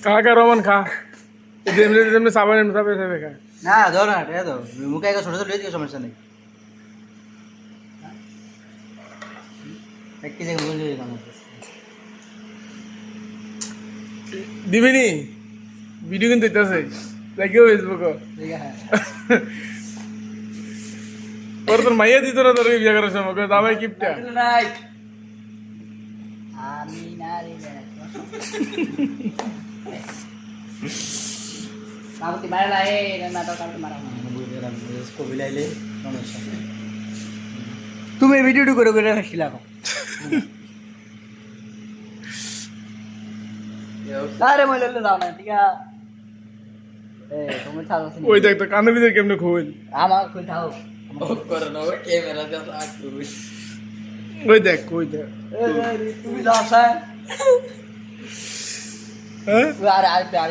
খা রহমান খা যেমনি যেমনি চাবে এমনি চাবে চাবে খা না ধর না এটা ধর মুখে একটা ছোট ছোট লয়ে দিকে সমস্যা নেই এক কেজি গুলো লয়ে দিলাম দিবিনি ভিডিও কিন্তু দিতেছে লাগিও ফেসবুক ঠিক আছে তোর মাইয়া দিত না তোর বিয়ে করার সময় দাবাই কিপটা নাই আমি নারী বাবুতি মারা লাই না তো কালকে মারা কবি লাইলে সমস্যা তুমি ভিডিওটি করে করে হাসিলা আরে মই লইলে দাও না ঠিক আছে তুমি ছাড়ো ওই দেখ তো কানের ভিতরে কেমনে খোল আমার কই দাও করে না ক্যামেরা দিয়ে আগ করবি ওই দেখ তুমি দাও স্যার হ্যাঁ আরে